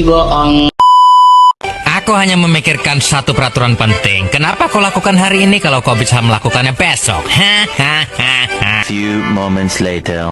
bohong. Aku hanya memikirkan satu peraturan penting. Kenapa kau lakukan hari ini kalau kau bisa melakukannya besok? Hahaha. Few moments later.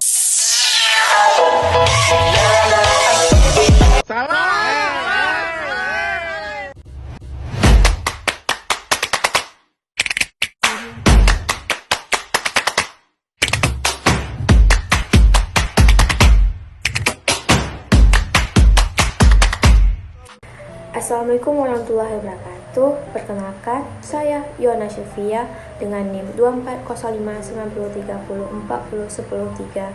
Assalamualaikum warahmatullahi wabarakatuh. Perkenalkan, saya Yona Syafia dengan NIM 24059030401003,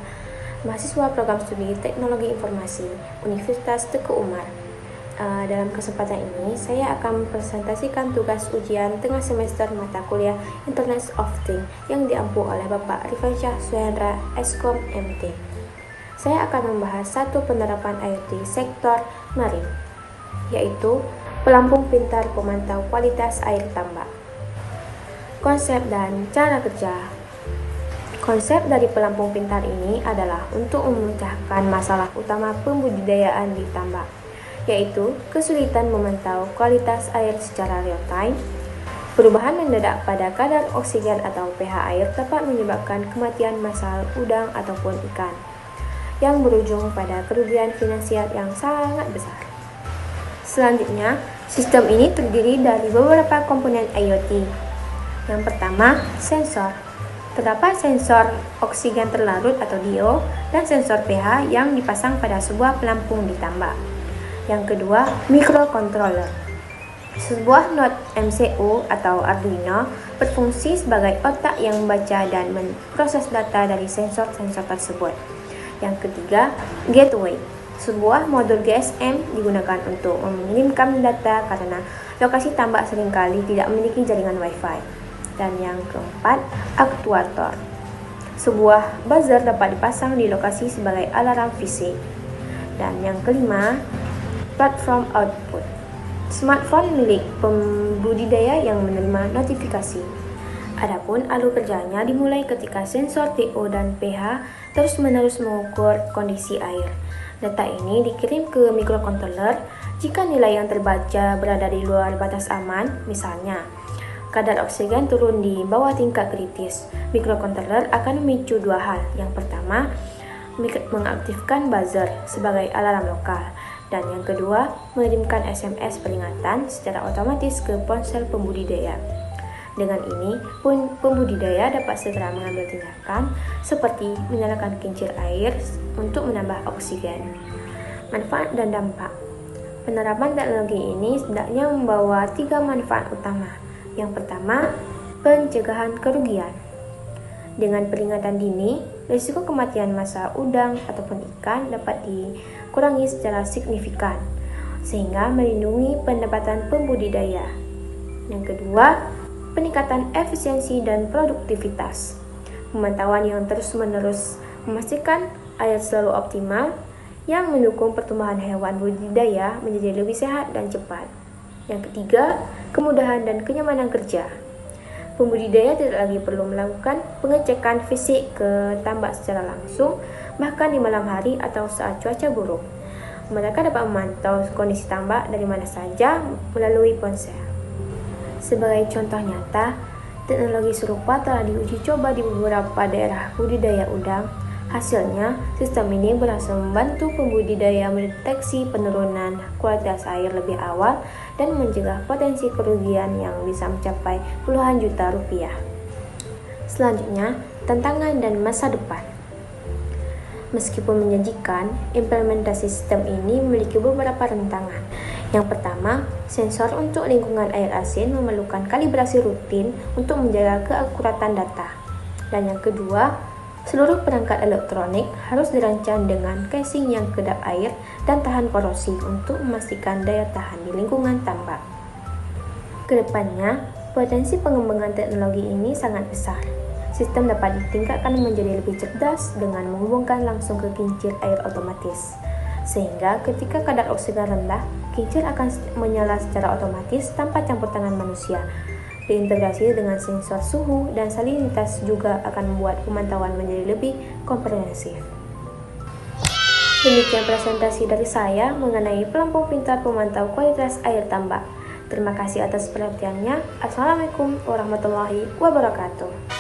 mahasiswa program studi Teknologi Informasi Universitas Teguh Umar. Dalam kesempatan ini, saya akan mempresentasikan tugas ujian tengah semester mata kuliah Internet of Things yang diampu oleh Bapak Rifansyah Suhendra, Eskom MT. Saya akan membahas satu penerapan IoT sektor marin, yaitu pelampung pintar pemantau kualitas air tambak. Konsep dan cara kerja. Konsep dari pelampung pintar ini adalah untuk memecahkan masalah utama pembudidayaan di tambak, yaitu kesulitan memantau kualitas air secara real time. Perubahan mendadak pada kadar oksigen atau pH air dapat menyebabkan kematian massal udang ataupun ikan, yang berujung pada kerugian finansial yang sangat besar. Selanjutnya, sistem ini terdiri dari beberapa komponen IoT. Yang pertama, sensor. Terdapat sensor oksigen terlarut atau DO dan sensor pH yang dipasang pada sebuah pelampung di tambak. Yang kedua, microcontroller. Sebuah node MCU atau Arduino berfungsi sebagai otak yang membaca dan memproses data dari sensor-sensor tersebut. Yang ketiga, gateway. Sebuah modul GSM digunakan untuk mengirimkan data karena lokasi tambak seringkali tidak memiliki jaringan Wi-Fi. Dan yang keempat, aktuator. Sebuah buzzer dapat dipasang di lokasi sebagai alarm fisik. Dan yang kelima, platform output. Smartphone milik pembudidaya yang menerima notifikasi. Adapun alur kerjanya dimulai ketika sensor TO dan pH terus-menerus mengukur kondisi air. Data ini dikirim ke microcontroller jika nilai yang terbaca berada di luar batas aman, misalnya kadar oksigen turun di bawah tingkat kritis. Microcontroller akan memicu dua hal. Yang pertama, mengaktifkan buzzer sebagai alarm lokal, dan yang kedua, mengirimkan SMS peringatan secara otomatis ke ponsel pembudidaya. Dengan ini, pembudidaya dapat segera mengambil tindakan seperti menyalakan kincir air untuk menambah oksigen. Manfaat dan dampak. Penerapan teknologi ini setidaknya membawa 3 manfaat utama. Yang pertama, pencegahan kerugian. Dengan peringatan dini, risiko kematian massa udang ataupun ikan dapat dikurangi secara signifikan, sehingga melindungi pendapatan pembudidaya. Yang kedua, peningkatan efisiensi dan produktivitas. Pemantauan yang terus-menerus memastikan air selalu optimal, yang mendukung pertumbuhan hewan budidaya menjadi lebih sehat dan cepat. Yang ketiga, kemudahan dan kenyamanan kerja. Pembudidaya tidak lagi perlu melakukan pengecekan fisik ke tambak secara langsung, bahkan di malam hari atau saat cuaca buruk. Mereka dapat memantau kondisi tambak dari mana saja melalui ponsel. Sebagai contoh nyata, teknologi serupa telah diuji coba di beberapa daerah budidaya udang. Hasilnya, sistem ini berhasil membantu pembudidaya mendeteksi penurunan kualitas air lebih awal dan mencegah potensi kerugian yang bisa mencapai puluhan juta rupiah. Selanjutnya, tantangan dan masa depan. Meskipun menjanjikan, implementasi sistem ini memiliki beberapa rentangan. Yang pertama, sensor untuk lingkungan air asin memerlukan kalibrasi rutin untuk menjaga keakuratan data. Dan yang kedua, seluruh perangkat elektronik harus dirancang dengan casing yang kedap air dan tahan korosi untuk memastikan daya tahan di lingkungan tambak. Kedepannya, potensi pengembangan teknologi ini sangat besar. Sistem dapat ditingkatkan menjadi lebih cerdas dengan menghubungkan langsung ke kincir air otomatis. Sehingga ketika kadar oksigen rendah, kincir akan menyala secara otomatis tanpa campur tangan manusia. Diintegrasi dengan sensor suhu dan salinitas juga akan membuat pemantauan menjadi lebih komprehensif. Demikian presentasi dari saya mengenai pelampung pintar pemantau kualitas air tambak. Terima kasih atas perhatiannya. Assalamualaikum warahmatullahi wabarakatuh.